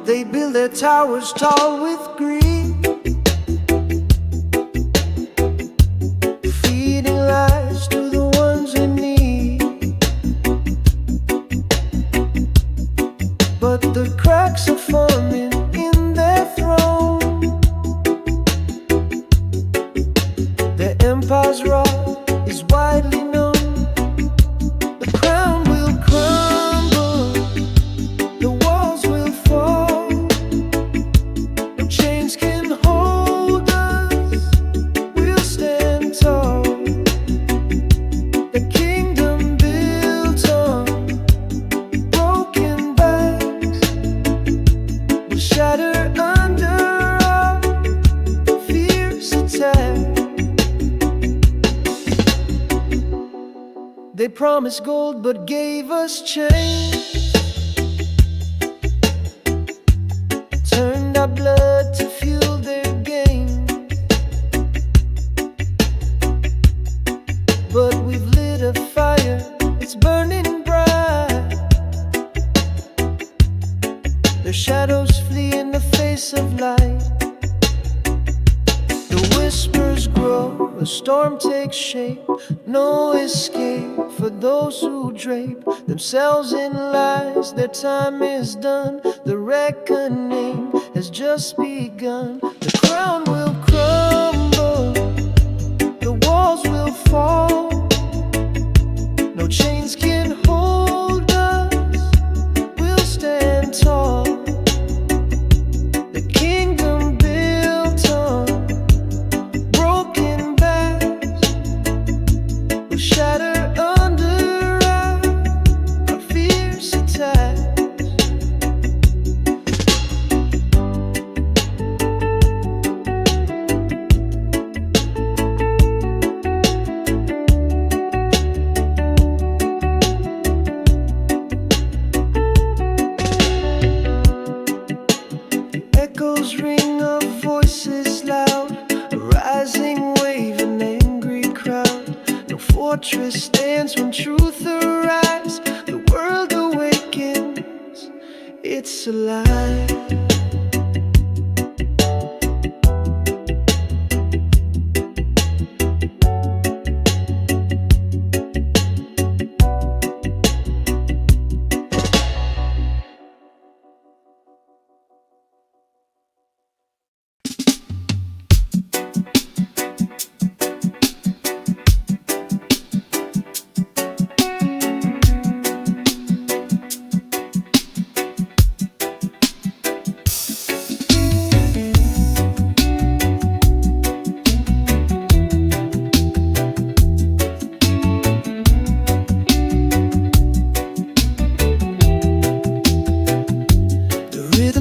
They build their towers tall with greed, feeding lies to the ones in need. But the cracks are forming in their throne. Their empire's rot is widely known. The crown will crumble, the walls will fall. No chains can hold us, we'll stand tall. The kingdom built on broken backs will shatter under our fierce attack. They promised gold but gave us chains, turned our blood to fuel their gain. But we've lit a fire, it's burning bright. Their shadows flee in the face of light. The whispers grow, a storm takes shape. No escape for those who drape themselves in lies. Their time is done, the reckoning has just begun. The crown will crumble, the walls will fall. No chains can hold us, we'll stand tall. The kingdom built on broken backs will shatter under our fierce attacks. Echoes ring of voices loud, a rising wave, an angry crowd. No fortress stands when truth arrives. The world awakens, it's alive.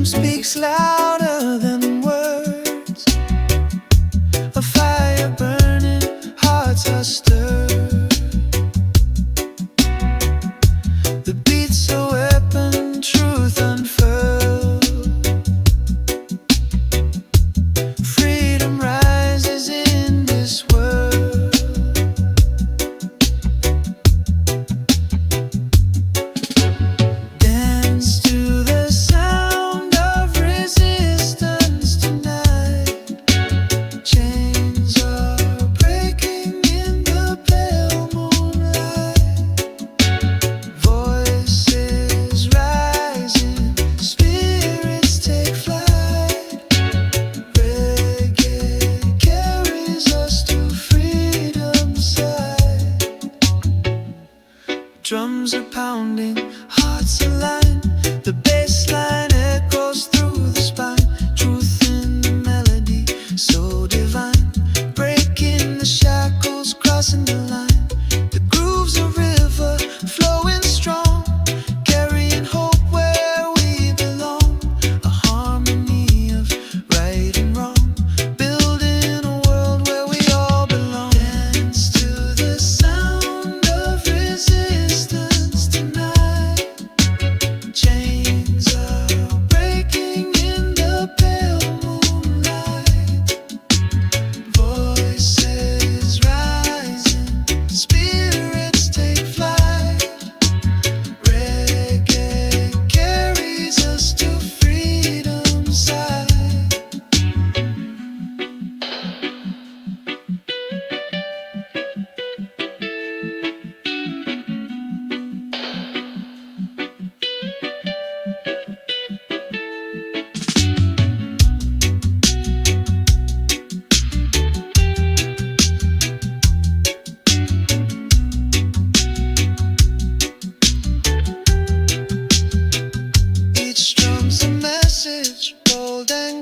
Speaks louder than words. A fire burning, hearts are stirred. The beat's a weapon, truth unfurled. Freedom rises in this world. Dance to the sound of resistance.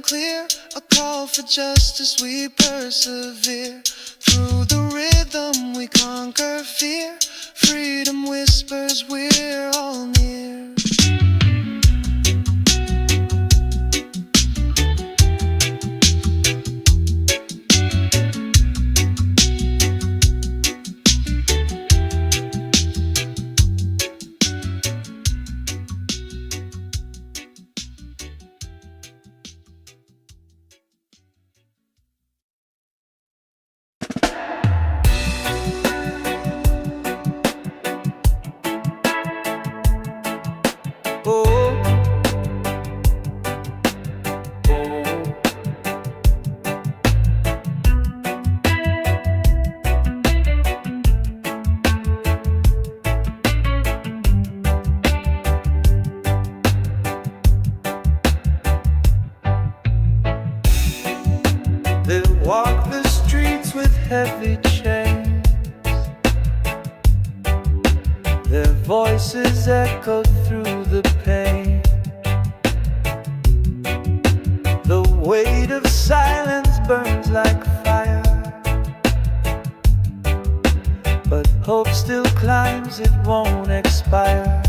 and clear, a call for justice we persevere. Through the rhythm we conquer fear. Freedom whispers we're all near. Walk the streets with heavy chains. Their voices echoed through the pain. The weight of silence burns like fire, but hope still climbs, it won't expire.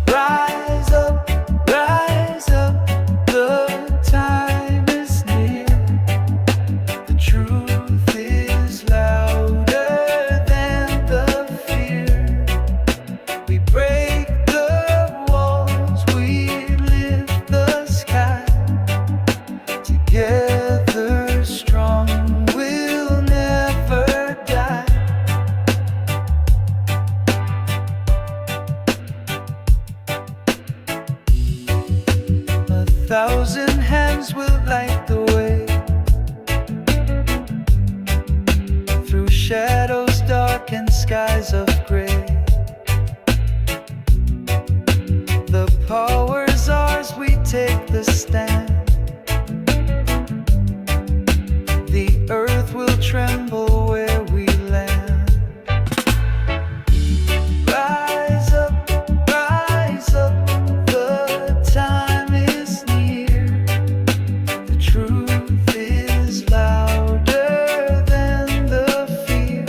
Rise up, rise up, the time is near. The truth is louder than the fear. We break the walls, we lift the sky. Together strong, we'll never die. A thousand hands will light the way through shadows dark and skies of gray. The power's ours, we take the stand. The earth will tremble where we land. Rise up, the time is near. The truth is louder than the fear.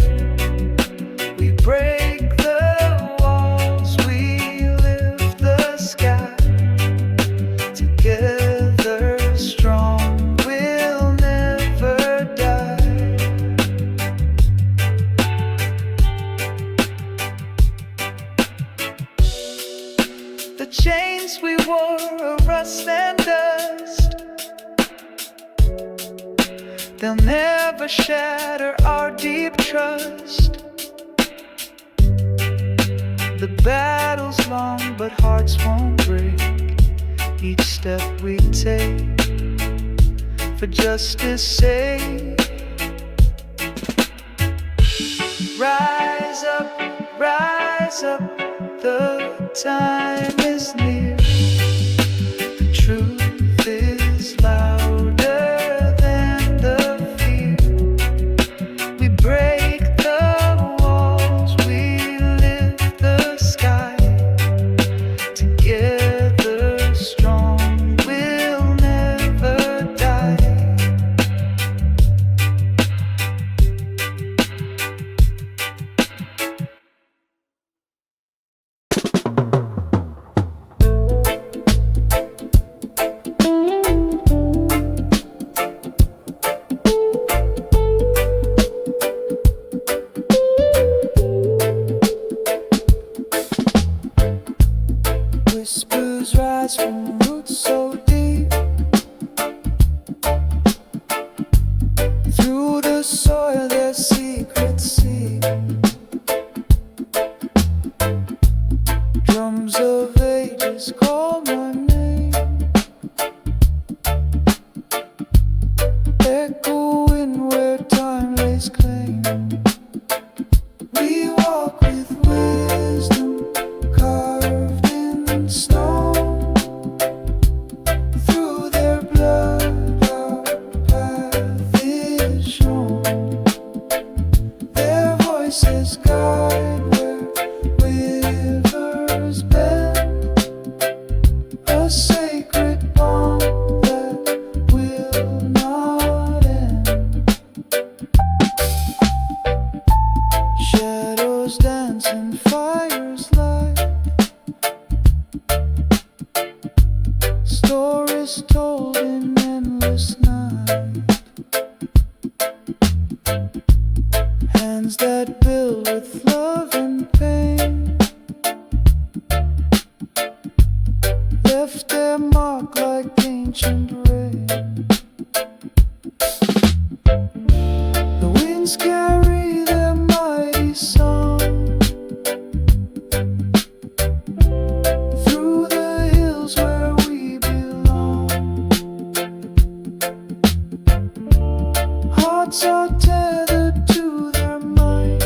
We break the walls, we lift the sky. Together strong, we'll never die. The chains we wore are rust and dust. They'll never shatter our deep trust. The battle's long, but hearts won't break. Each step we take for justice' sake. Rise up, the time is near. The truth is louder than the fear. We break the walls, we lift the sky. Together strong, we'll never die. Whispers rise from roots so deep. Through the soil their secrets seep. Drums of ages call my name, echoing where time lays claim. We walk with wisdom carved in stone. Through their blood our path is shown. Their voices guide where rivers bend. A sacred bond Stories told in endless night, hands that build with love and pain, left their mark like ancient rain. The winds carry their mighty song through the hills where we belong. Hearts are tethered to their might.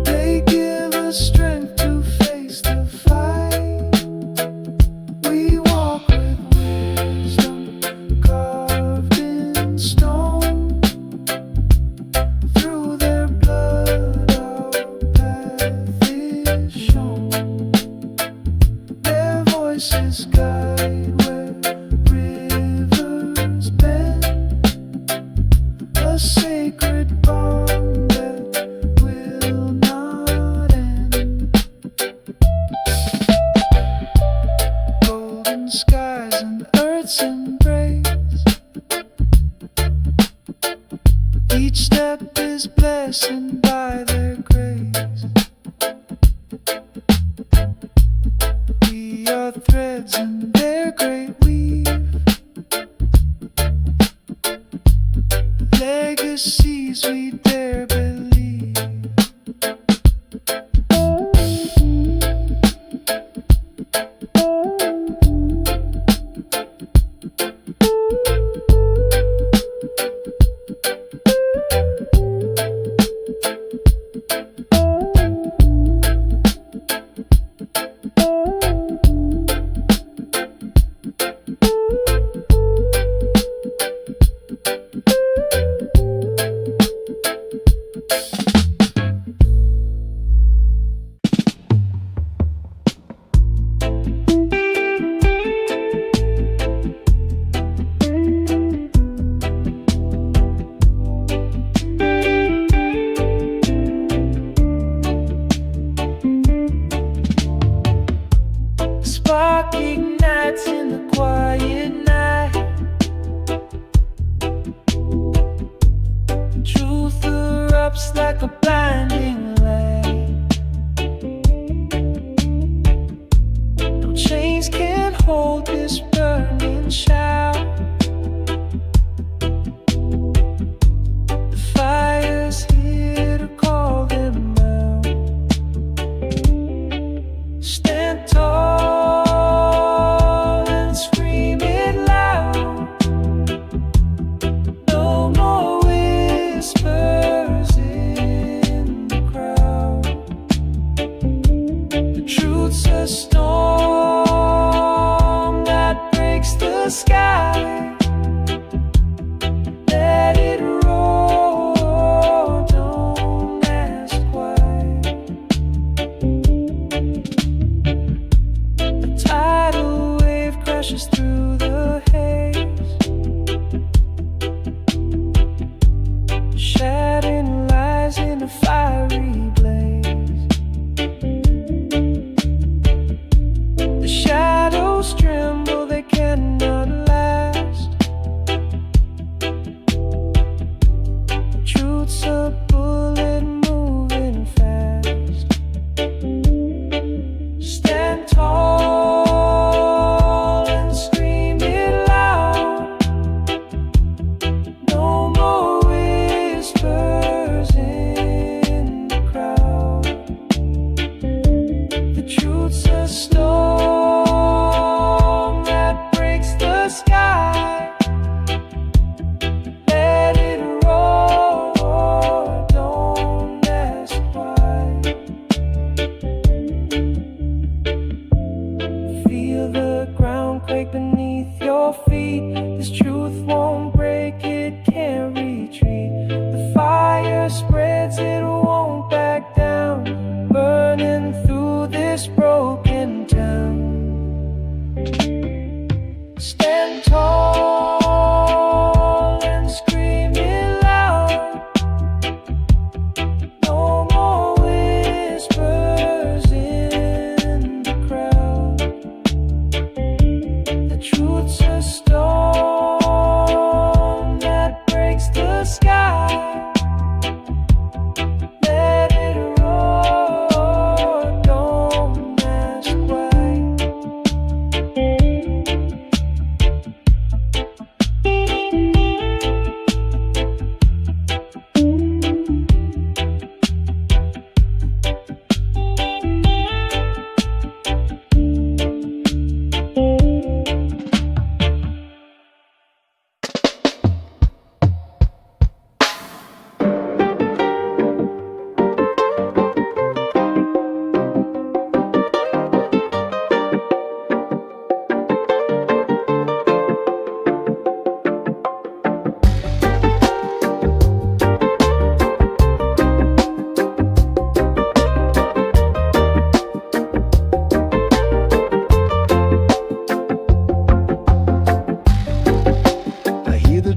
They give us strength to face the fight. We walk with wisdom carved in stone. Through their blood our path is shown. Their voices guide where rivers bend, a sacred bond that will not end. Golden skies and earth's embrace, each step is blessed by their grace. We are threads in their great weave, legacies we dare believe. Spark ignites in the quiet night. Truth erupts like a blinding light. No chains can hold this burning shout. The fire's here to call them out. Stand tall and scream it loud. No more whispers in the crowd. The truth's a storm that breaks the sky. Let it roar, don't ask why. A tidal wave crashes through the haze, shattering lies in a fiery blaze. The shadows tremble, they cannot last. Truth's a bullet moving fast. Stand tall and scream it loud. No more whispers in the crowd. The truth's a storm that breaks the sky. Let it roar, don't ask why. Feel the ground quake beneath your feet. This truth won't break, it can't retreat. The fire spreads, it won't back down, burning through this broken town.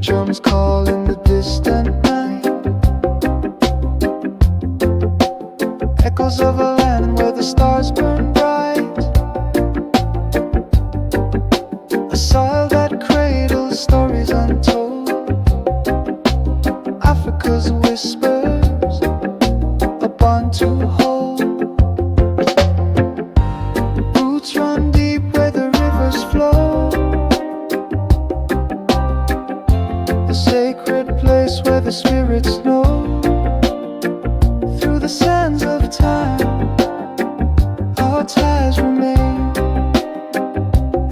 drums call in the distant night. Echoes of a land where the stars burn bright. A soil that cradles stories untold. Africa's whispers, a bond to hold. Roots run deep where the rivers flow. A sacred place where the spirits know. Through the sands of time, our ties remain.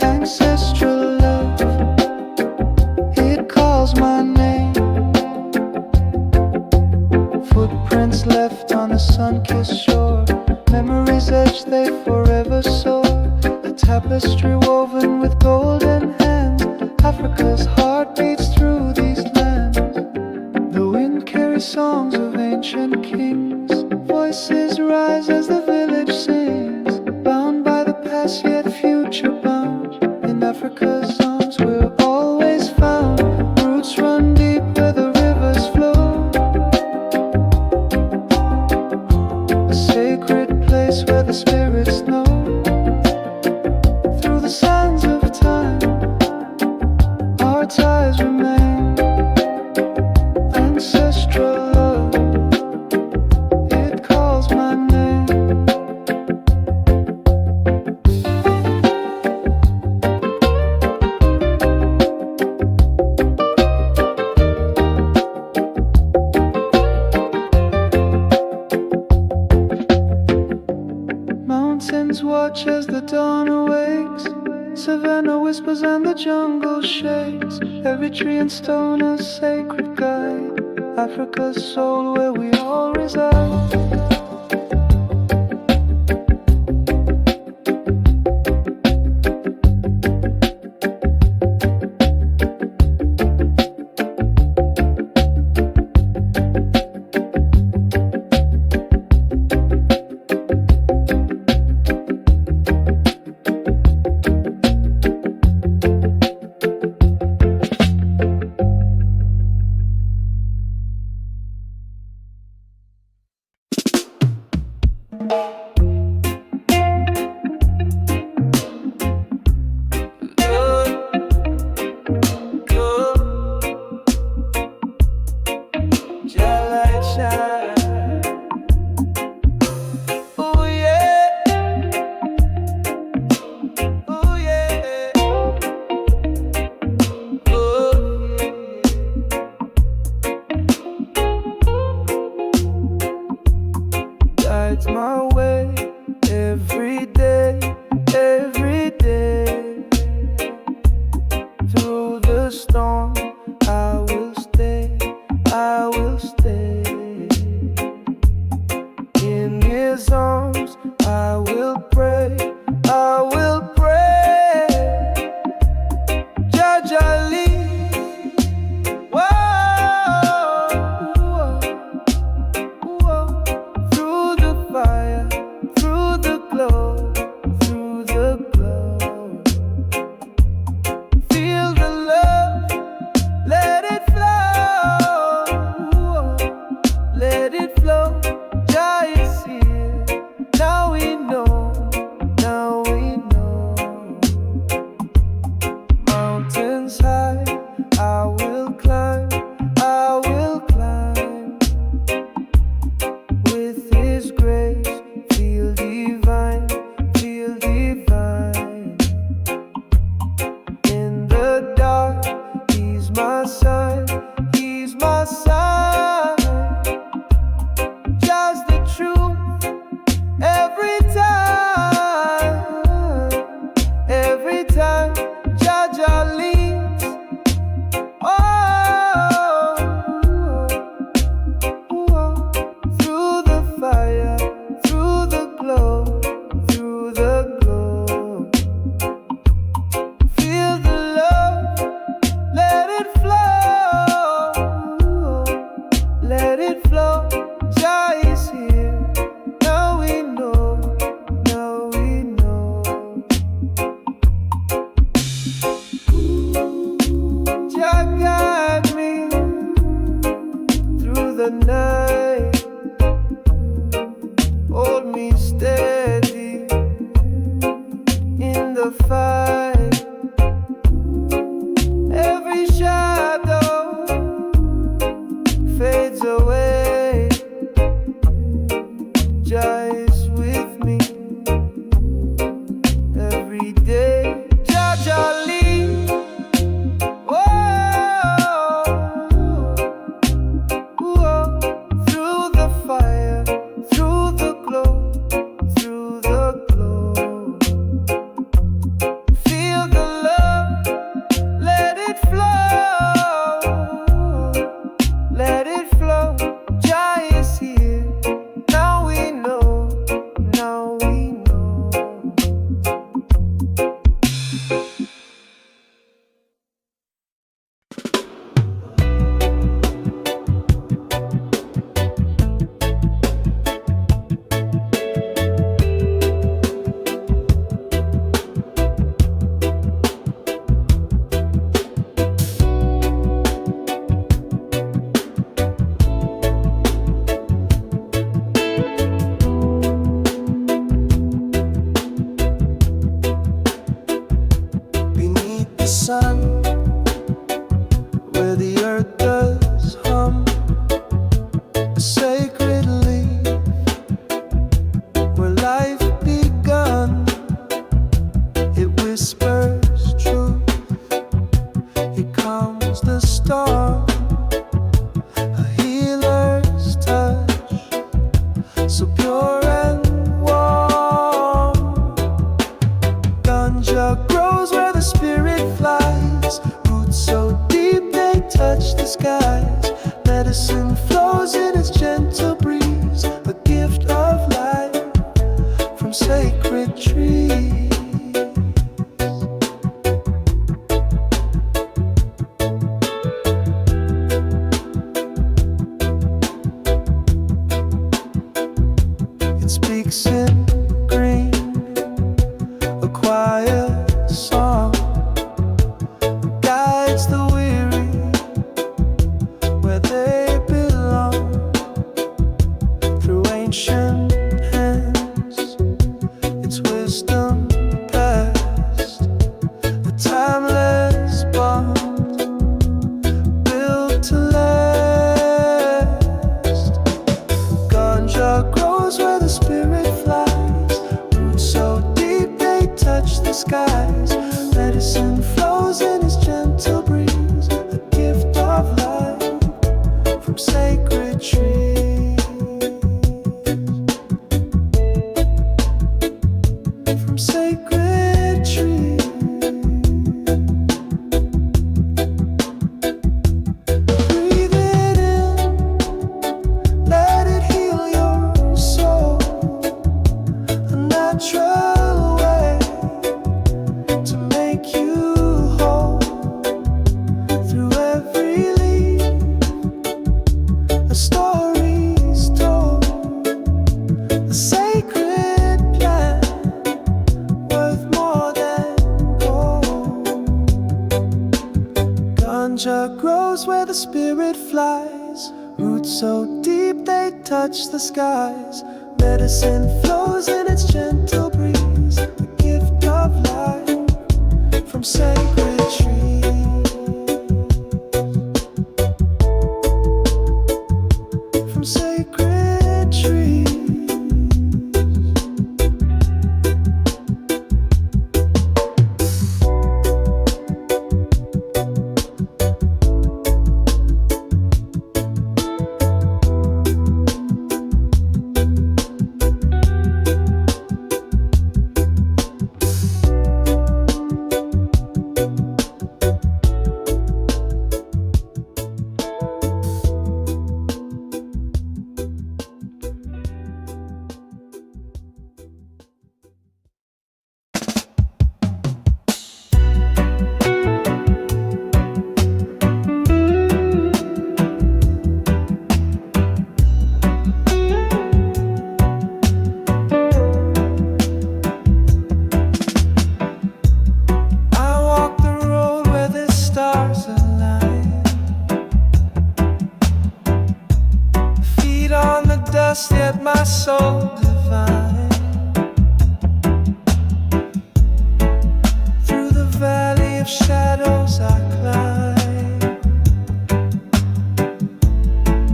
Ancestral love, it calls my name. Footprints left on a sun-kissed shore. Memories etched, they forever soar. A tapestry woven with golden hands. Africa's heart beats through these lands. The wind carries songs of ancient kings. Voices rise as the village sings. Bound by the past yet future bound. In Africa's arms we're always found. Roots run deep where the rivers flow. A sacred place where the spirits know. Through the sands of time, our ties remain. Ancestral love, it calls my name. Mountains watch as the dawn awakes. Savannah whispers and the jungle shakes. Every tree and stone a sacred guide. Africa's soul where we all reside. Guides my way every day, every day. Through the storm, I will stay, I will stay. In his arms, I will pray, I will pray. Jajali, through the fire, through the glow, through the glow. Feel the love, let it flow, let it flow. Jah is here, now we know, now sun, where the earth does hum, a sacred leaf, where life begun. It whispers truth, here comes the storm, a healer's touch, so pure and warm. Ganja grows where the spirit flies, roots so deep they touch the skies. Medicine flows in its gentle breeze, a gift of life from sacred trees. It speaks in green, a quiet song, guides the weary where they belong. Through ancient hands, its wisdom passed, a timeless bond built to last. Ganja grows where the spirit flies, roots so deep they touch the skies. Medicine flows in its gentle breeze, a gift of life from sacred trees. From sacred trees. Breathe it in, let it heal your soul, a natural way to make you whole. Through every leaf, a story's told, a sacred plant worth more than gold. Ganja grows where the spirit flies, roots so deep they touch the skies. Medicine flows in its gentle breeze, a gift of life from sacred trees. From sacred trees. I walk the road where the stars align, feet on the dust, yet my soul divine. Through the valley of shadows I climb,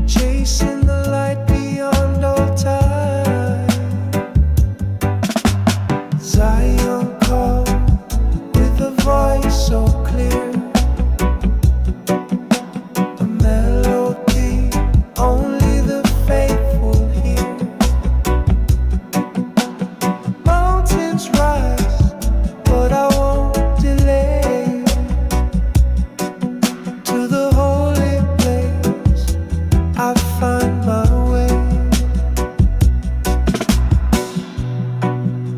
chasing the light beyond all time. Zion called with a voice so clear, a melody only the faithful hear. Mountains rise, but I won't delay. To the holy place I find my way.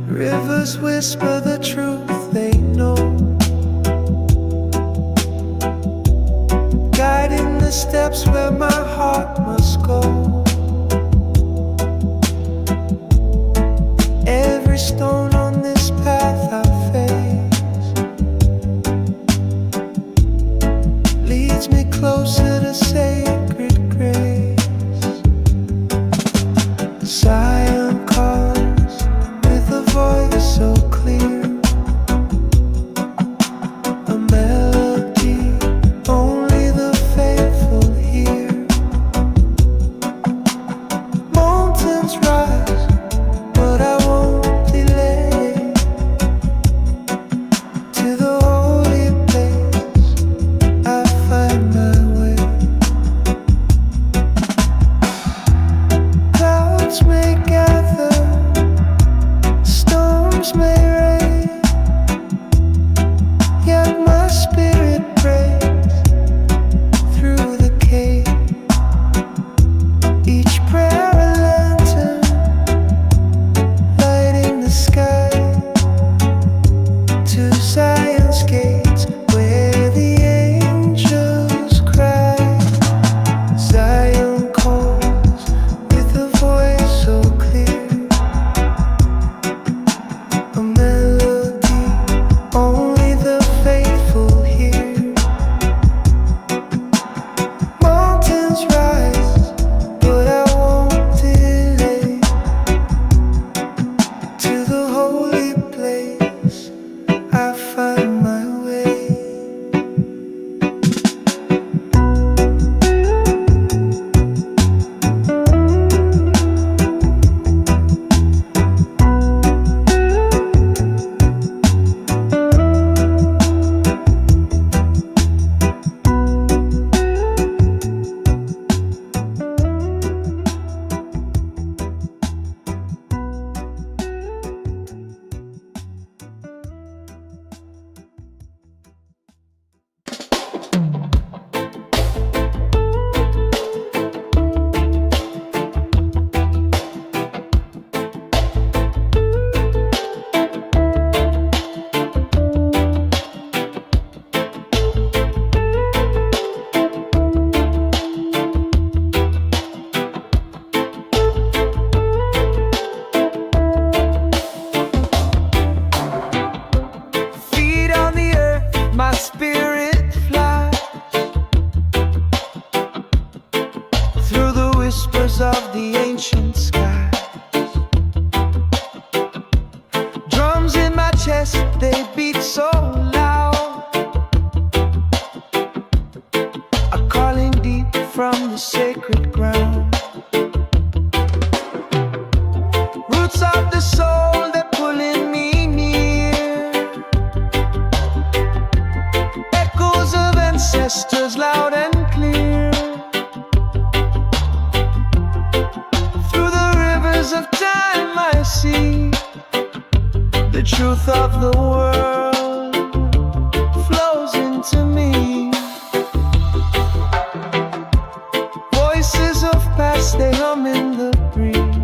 Rivers whisper the truth they know, guiding the steps where my heart must go. Every stone on this path I face leads me closer to sacred grace. Zion calls with a voice so clear, a melody echoes of the ancient sky. Drums in my chest, they beat so loud, are calling deep from the sacred ground. Roots of the soul, they're pulling me near. Echoes of ancestors loud and clear. Through the rivers of time I see the truth of the world flows into me. Voices of past, they hum in the breeze,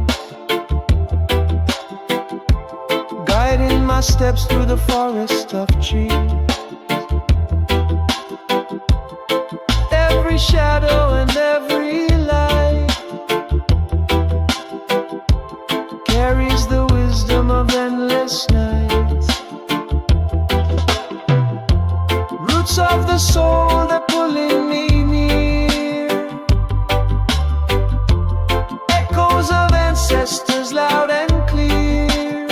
guiding my steps through the forest of trees. Every shadow and every light carries the wisdom of endless nights. Roots of the soul, they're pulling me near. Echoes of ancestors loud and clear.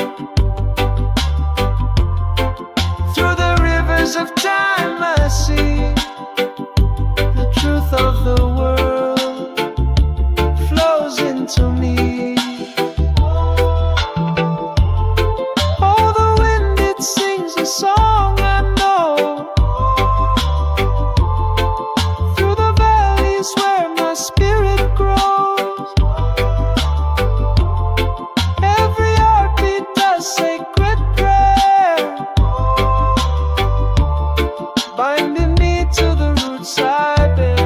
Through the rivers of time I see the truth of the world flows into me. Oh, the wind, it sings a song I know. Through the valleys where my spirit grows. Every heartbeat does sacred prayer, binding me to the roots I bear.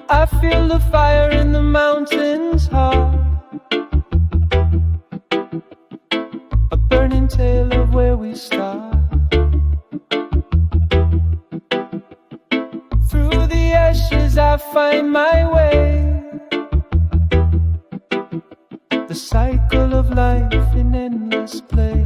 I feel the fire in the mountains heart, a burning tale of where we start. Through the ashes I find my way, the cycle of life in endless play.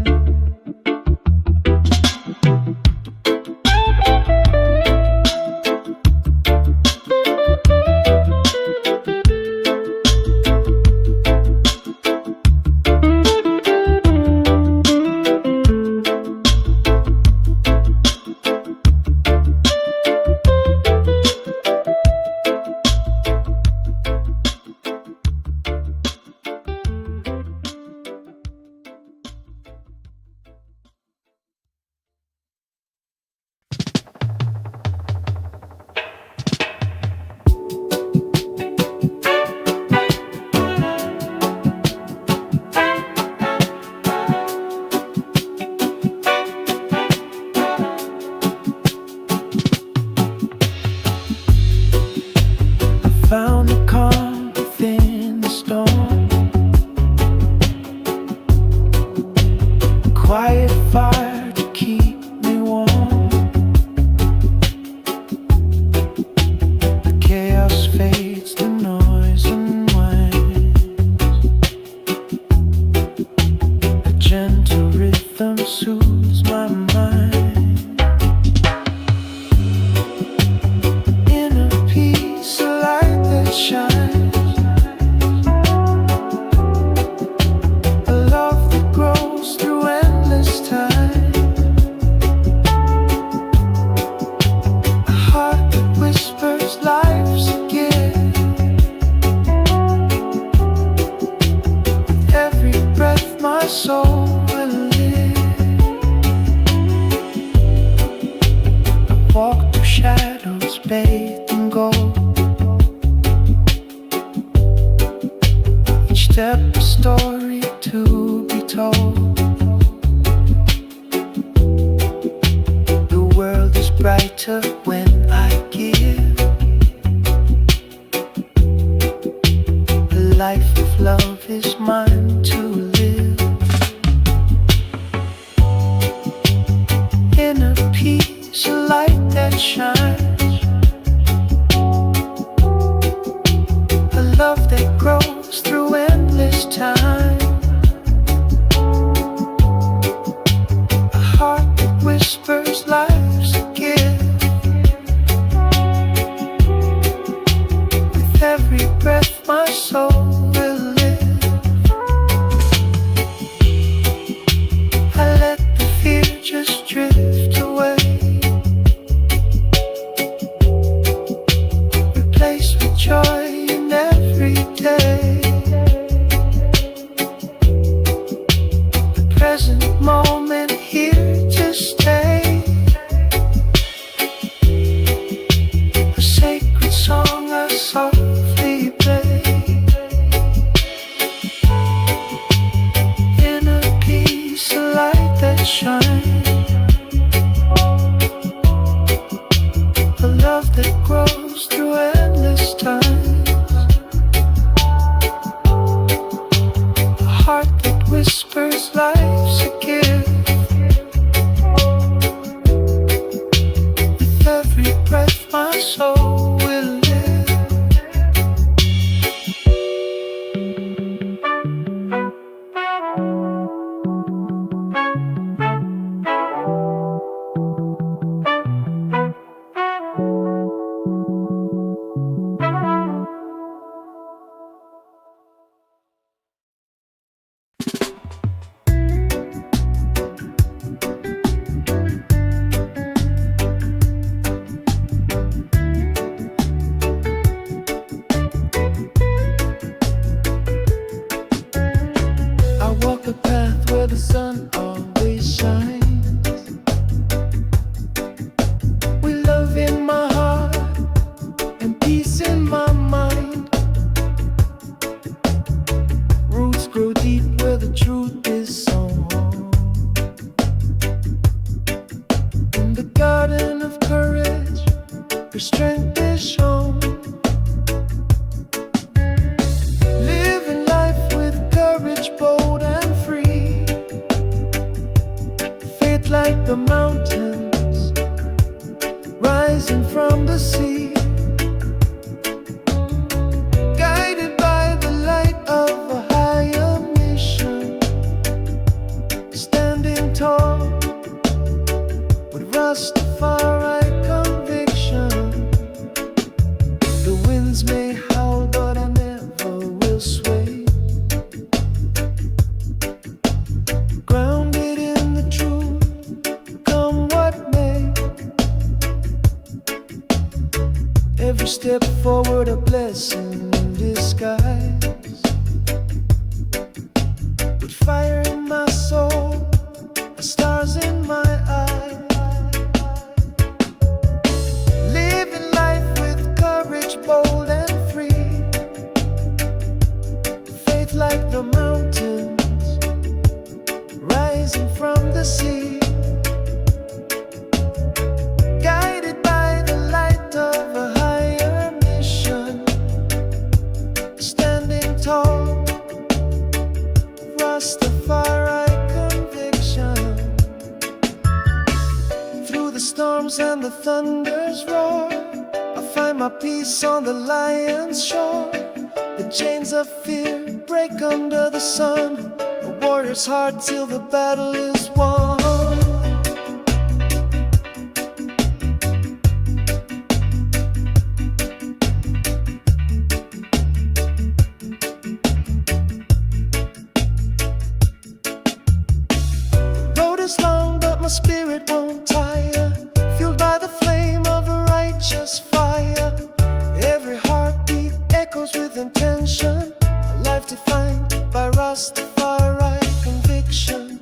Found a calm within the storm, a quiet fire to keep me warm. The chaos fades, the noise unwinds, a gentle rhythm soothes my mind. Inner peace, a light that shines, a love that grows through endless time, a heart that whispers life's a gift. With every breath my soul will live. I walk through shadows bathed in gold, each step a story to be told. The world is brighter when I give. A life of love is mine. whispers life's a gift. With every breath my soul will live. I let the fear just drift away, replaced with joy in every day. The present moment here to stay. A sacred song I softly play. Inner peace, a light that shines. A love that grows through endless times. A heart that whispers life's a gift. With every breath my soul will live. I walk the path where the sun always shines. With love in my heart and peace in my mind. Roots grow deep where the truth is sown. In the garden of courage, where strength is shown. Living life with courage, bold and free. Faith like the mountains, rising from the sea. Guided by the light of a higher mission. Standing tall with Rastafari conviction. The winds may howl, but I never will sway. Grounded in the truth, come what may. Every step forward a blessing in disguise. With fire in my soul, stars in my eyes. Living life with courage, bold and free. Faith like the mountains, rising from the sea. Guided by the light of a higher mission. Standing tall, Rastafari conviction. Through the storms and the thunder's roar, I find my peace on the lion's shore. The chains of fear break under the sun. A warrior's heart till the battle is won. The road is long, but my spirit won't tire. Fueled by the flame of a righteous fire. Every heartbeat echoes with intention. A life defined by Rastafari conviction.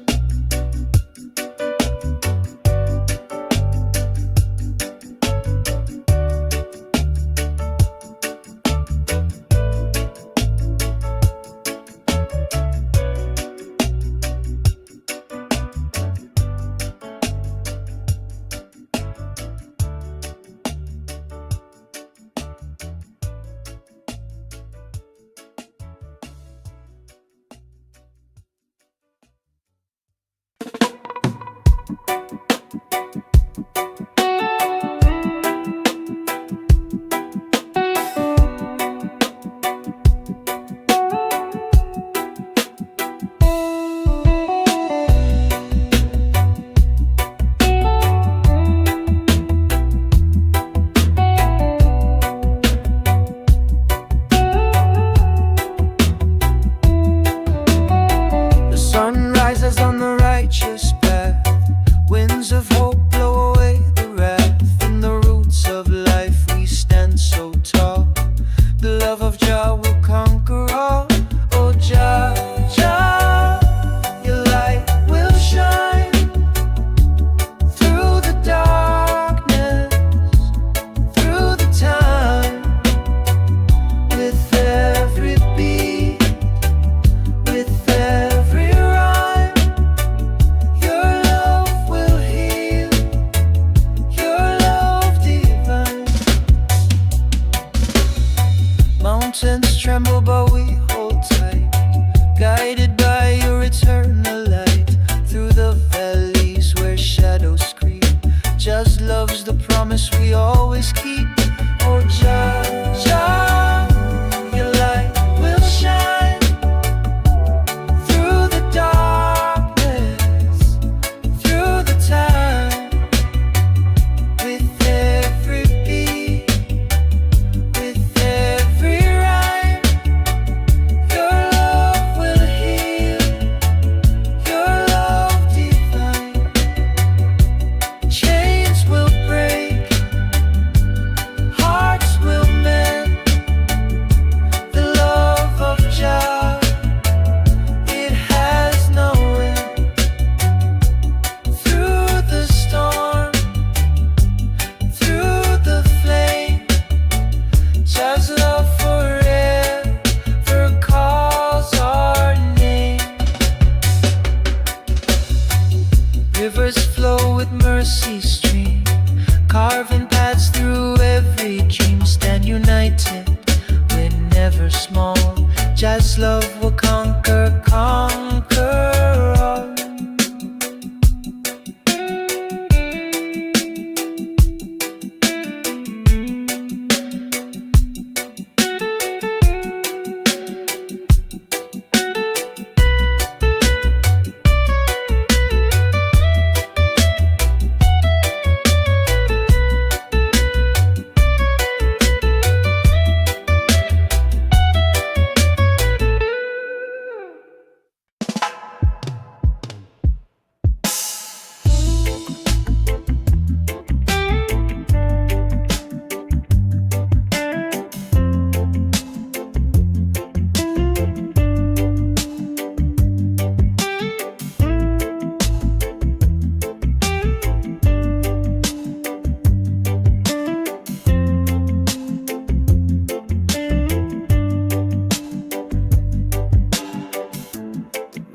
Just love's the promise we always keep. Oh Jah, Jah, your light will shine through the darkness, through the time. With every beat, with every rhyme, your love will heal, your love divine. Chains will break, hearts will mend. The love of Jah, it has no end. Through the storm, through the flame, Jah's love forever calls our name. Rivers flow with mercy stream, carving paths through every dream. Stand united, we're never small. Jah's love will conquer, conquer all.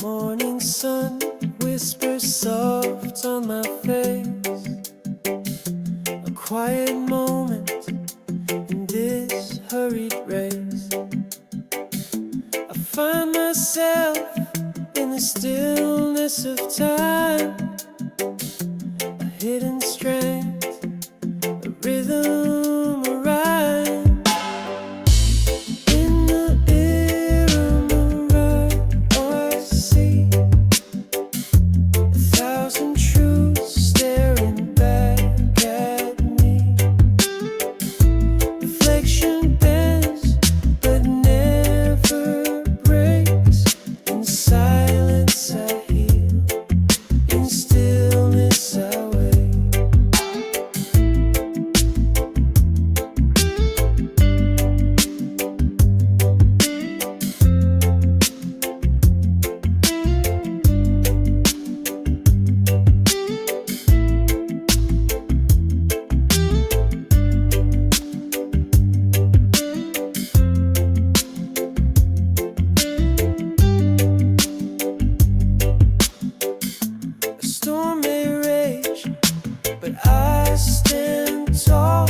Morning sun whispers soft on my face. A quiet moment in this hurried race. I find myself in the stillness of time. A hidden strength, a rhythm, a rhyme. In the ear of my right, I see 1,000 truths staring back at me. Reflection bends but never breaks. In silence I heal, in stillness I wait. A storm may rage, but I stand tall.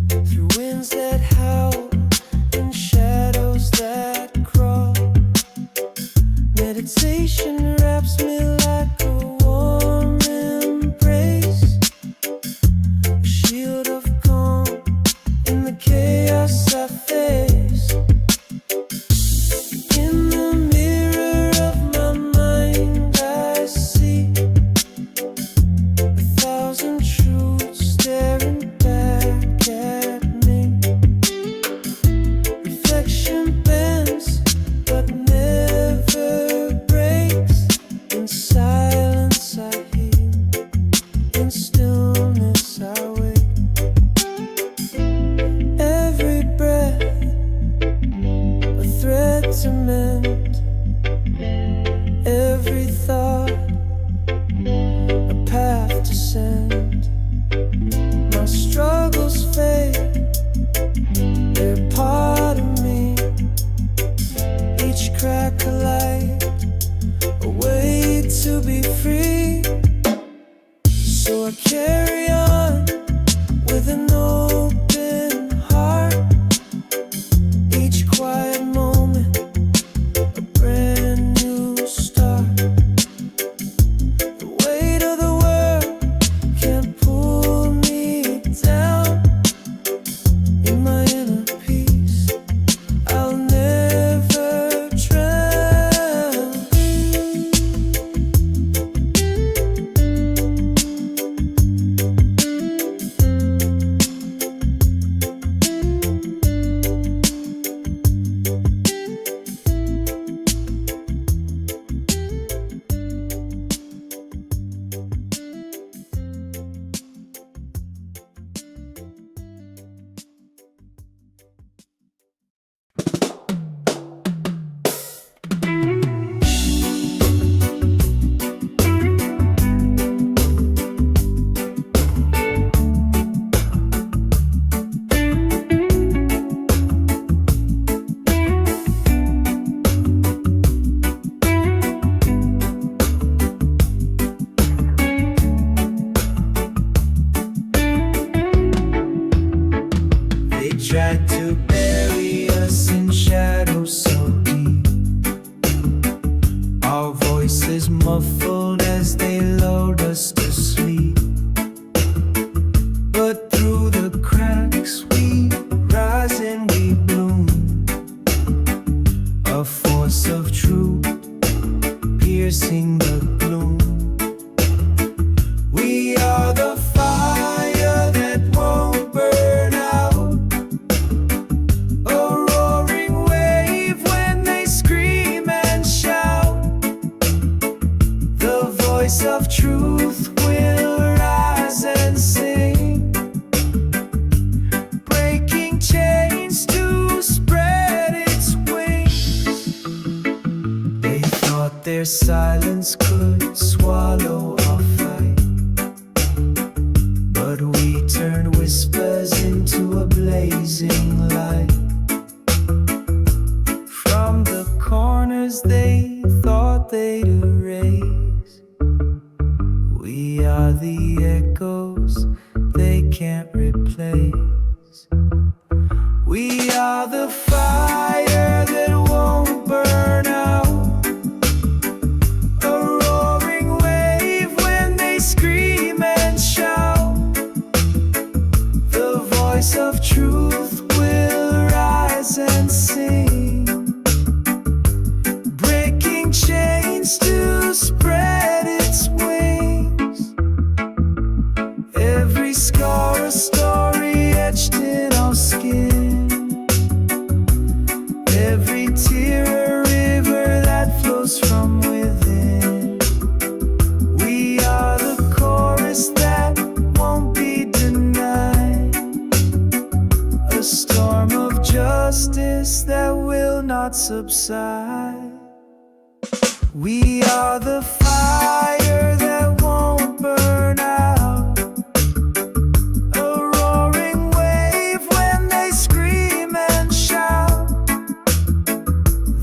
Through winds that howl and shadows that crawl. Meditation wraps me like a warm embrace. A shield of calm in the chaos I face. In the mirror of my mind I see 1,000 truths staring back at me. Reflection bends but never breaks. In silence I heal, in stillness I wait. Every breath a thread to mend. Every thought a path to send. My struggles fade, they're part of me. Each crack a light, a way to be free. So I carry blazing light. From the corners they thought they'd erase, we are the echoes they can't replace. We are the fire that won't burn out, a roaring wave when they scream and shout. The voice of truth will rise and sing, breaking chains to spread its wings. Every scar a story etched in our skin, every tear a river that flows from within. We are the chorus that won't be denied, a storm of justice that will not subside. We are the fire that won't burn out, a roaring wave when they scream and shout.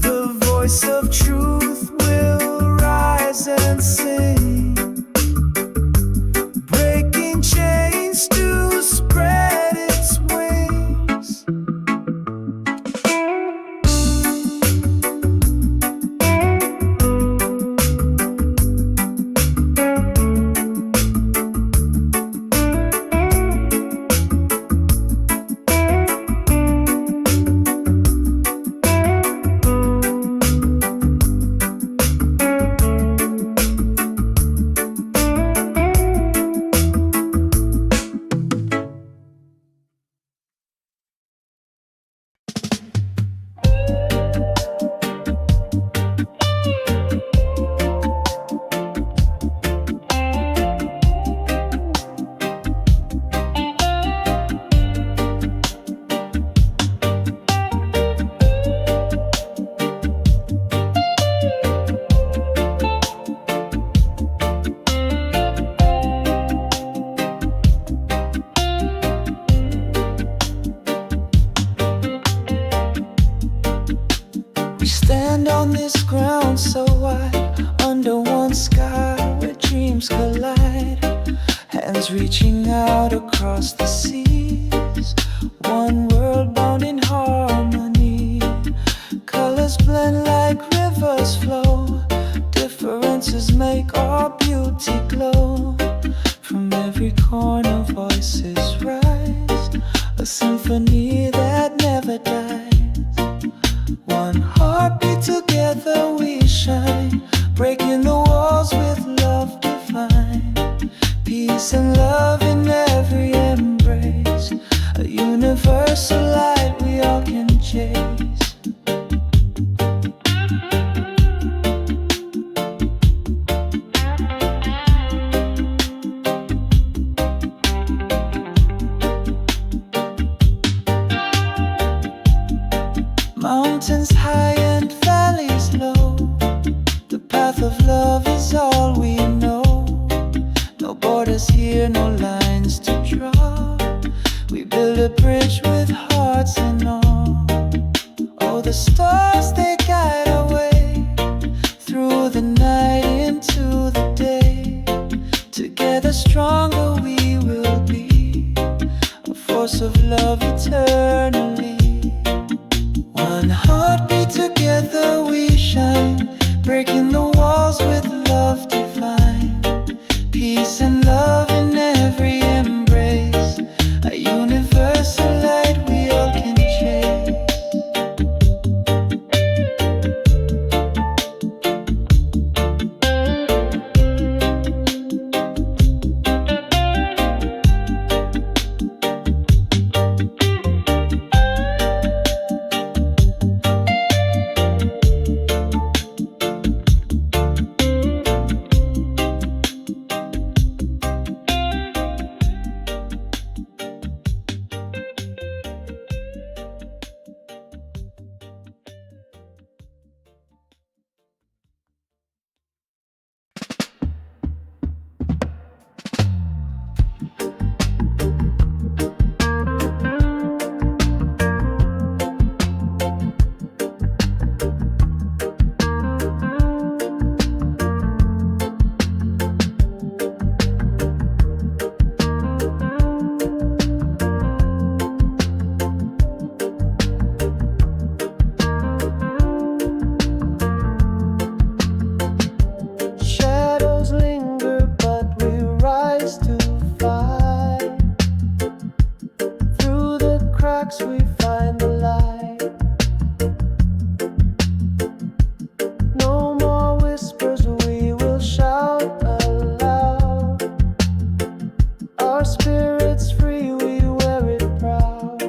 The voice of truth will rise and sing, breaking chains to spread its wings. Stand on this ground so wide, under one sky where dreams collide. Hands reaching out across the seas, one world bound in harmony. Colors blend like rivers flow, differences make our beauty glow. From every corner voices rise, a symphony that never dies. One heartbeat, together we shine, breaking the walls with love divine. Peace and love in every embrace, a universal light we all can chase. Mountains high and valleys low, the path of love is all we know. No borders here, no lines to draw, we build a bridge with hearts in awe. Oh, the stars they guide our way, through the night into the day. Together stronger we will be, a force of love eternally. One heartbeat, together we shine, breaking the walls with love divine. Peace and love in every embrace, a universal light we all can chase. darks we find the light. No more whispers, we will shout aloud. Our spirit's free, we wear it proud.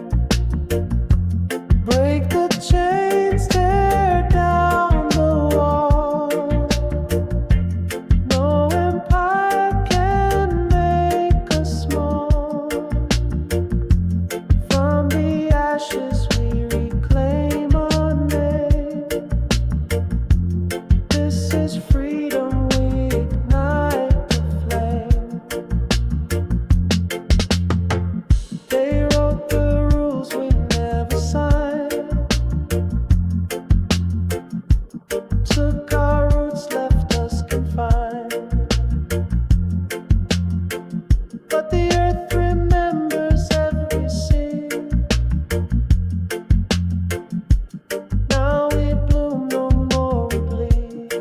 Break the chains, tear down the wall. No empire can make us small. From the ashes we reclaim our name. This is freedom, we ignite the flame. They wrote the rules we never signed. Took our roots, left us confined. But the earth remembers every scene. Now we bloom, no more we bleed.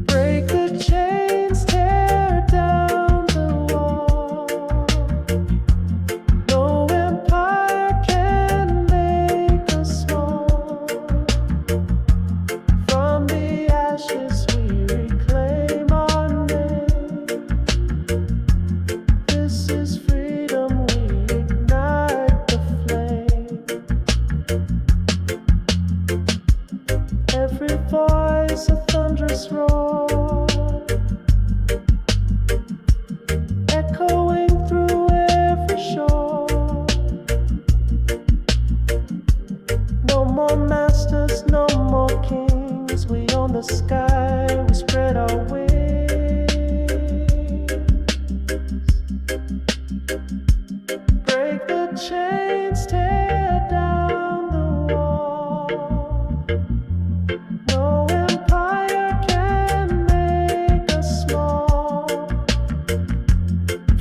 Break the chains, tear down the wall. No empire can make us small. From the ashes we reclaim our name. This is freedom, we ignite the flame. Every voice a thunderous roar, echoing through every shore. No more masters, no more kings. We own the sky, we spread our wings. Break the chains, tear down the wall. No empire can make us small.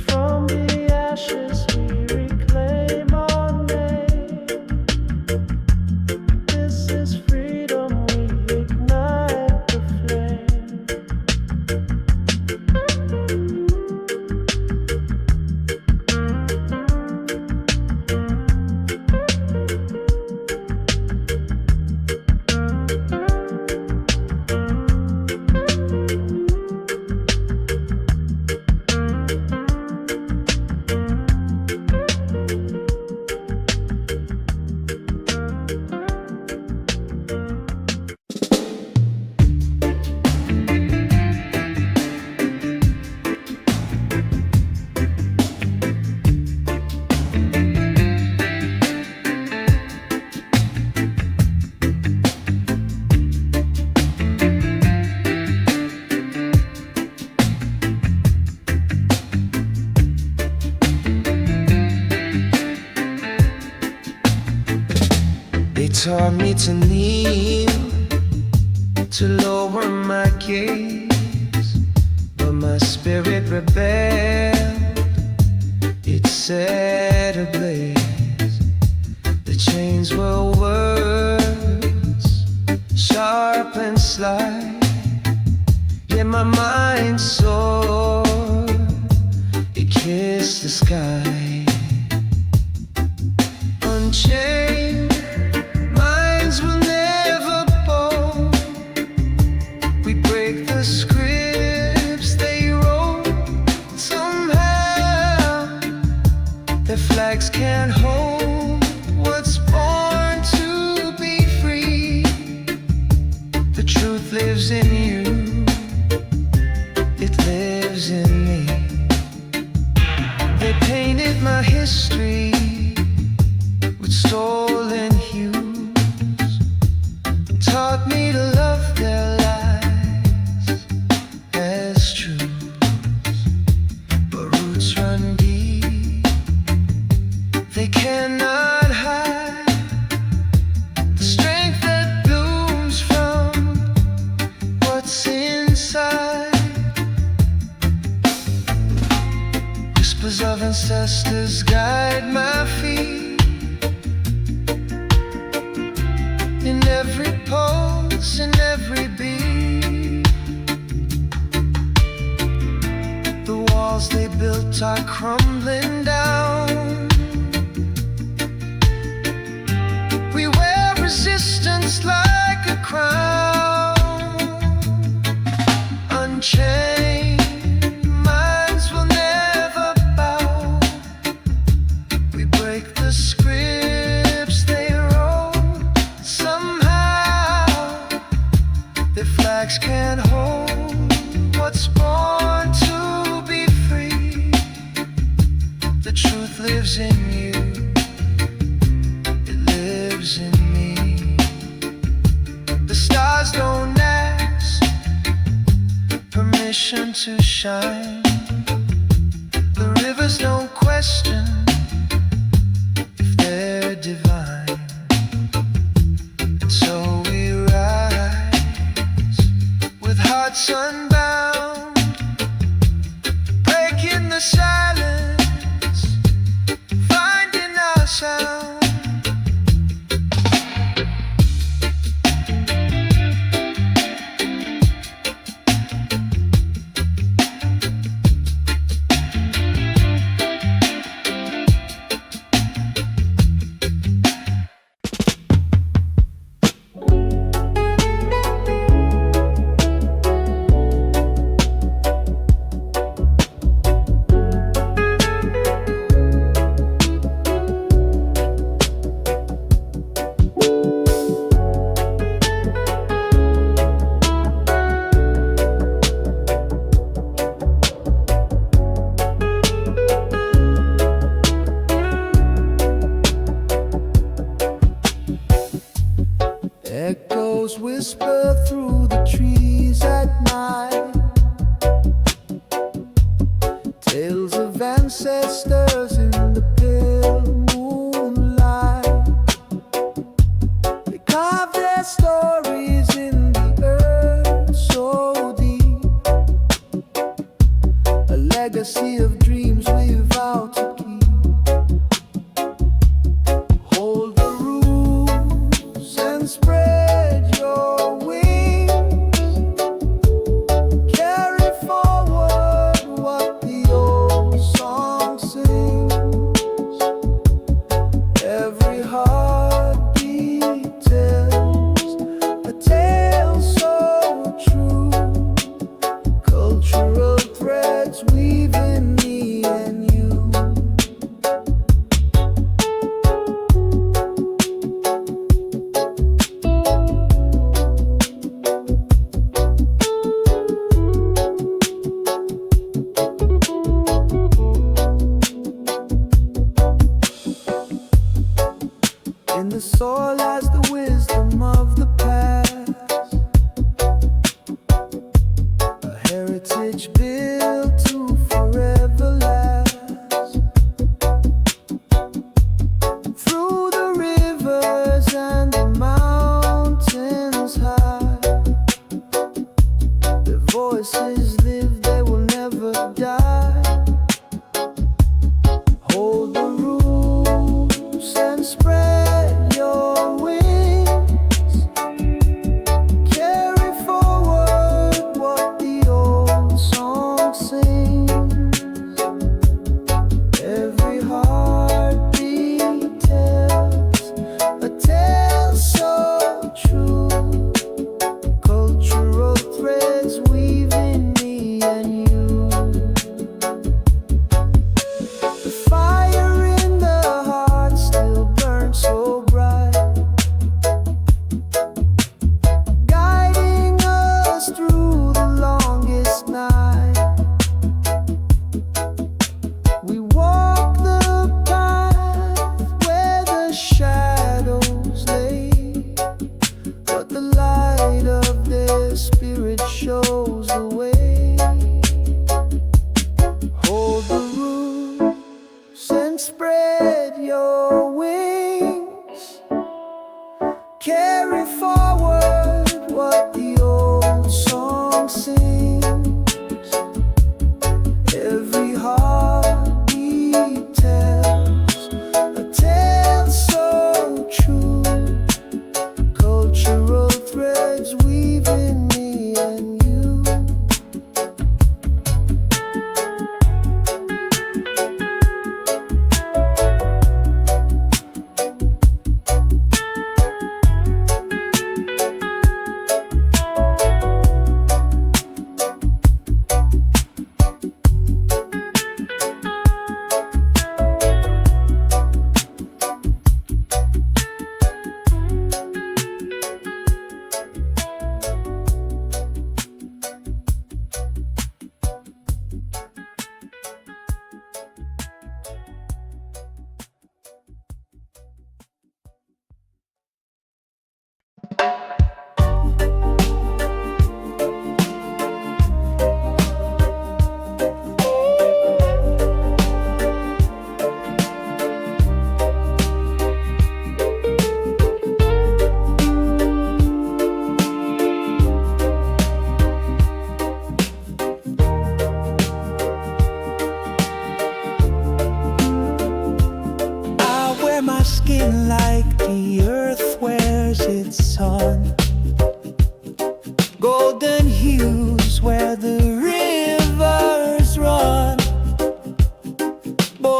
From the ashes we reclaim our name. This is freedom, we ignite the flame. They taught me to kneel, to lower my gaze, but my spirit rebelled, it set ablaze. The chains were words, sharp and sly, yet my mind soared, it kissed the sky. Unchained minds will never bow. We break the scripts they wrote. Somehow their flags can't hold what's born to be free. The truth lives in you, it lives in me. They painted my history with stolen hues, taught me to love their lies as truths. But roots run deep, they cannot hide the strength that blooms from what's inside. Whispers of ancestors guide my feet. In every pulse, in every beat, the walls they built are crumbling down. unchained. Minds will never bow. We break the scripts they wrote. Somehow their flags can't hold what's born to be free. The truth lives in you. It lives in me. The stars don't ask permission to shine. The rivers don't question if they're divine. And so we rise with hearts unbound, breaking the silence, finding our sound. Echoes whisper through the trees at night, tales of ancestors in the pale moonlight. They carve their stories in the earth so deep, a legacy of dreams we vow to keep. Hold the rules and spread your wings. Carry forward what the old song sings. Every heartbeat tells a tale so true. Cultural threads weaving me and you. In the soil lies the wisdom of the past, a heritage built to forever last. Through the rivers and the mountains high, their voices live, they will never die. Hold the rules and spread your wings. Carry forward what the old song sings. Every heartbeat tells a tale so true. Cultural threads weaving me and you. The fire in the heart still burns so bright, guiding us through the longest night. We walk the path where the shadows lay, but the light of their spirit shows the way. Hold the rules and spread your wings. Carry forward what the old song sings. Every heartbeat tells a tale so true. Cultural threads weaving me and you.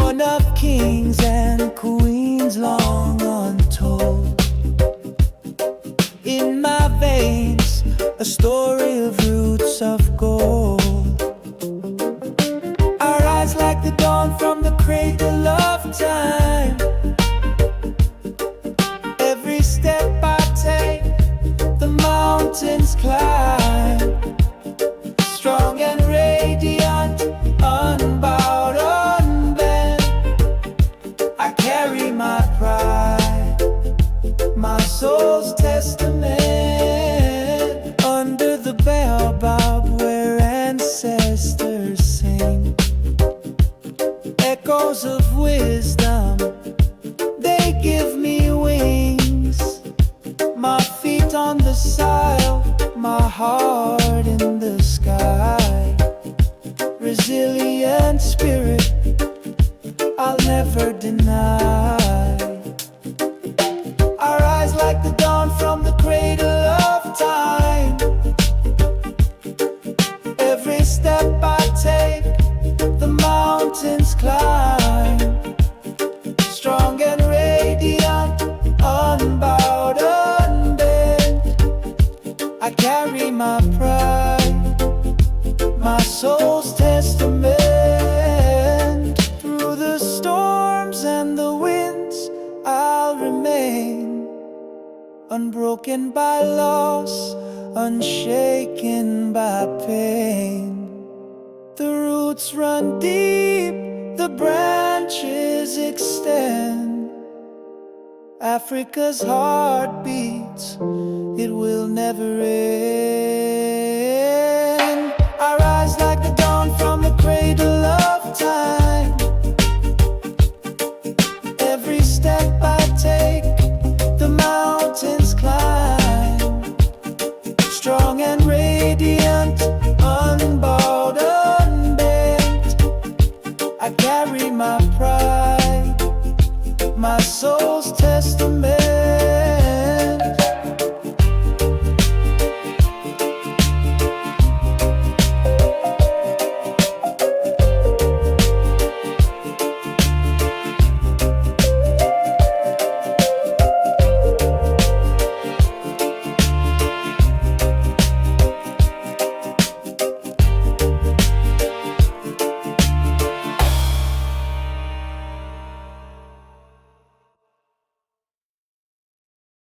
born of kings and queens long untold. In my veins, a story of roots of gold. I rise like the dawn from the cradle of time. Every step I take, the mountains climb. Strong and radiant, unbowed, unbent. I carry my pride, my soul's testament. Under the baobab where ancestors sing, echoes of wisdom, they give me wings. My feet on the soil, my heart in the sky. Resilient spirit, I'll never deny. I rise like the dawn from the cradle of time. Every step I take, the mountains climb. Strong and radiant, unbowed, unbent. I carry my pride, my soul's testament. Through the storms and the winds, I'll remain. Unbroken by loss, unshaken by pain. The roots run deep, the branches extend. Africa's heart beats, it will never end.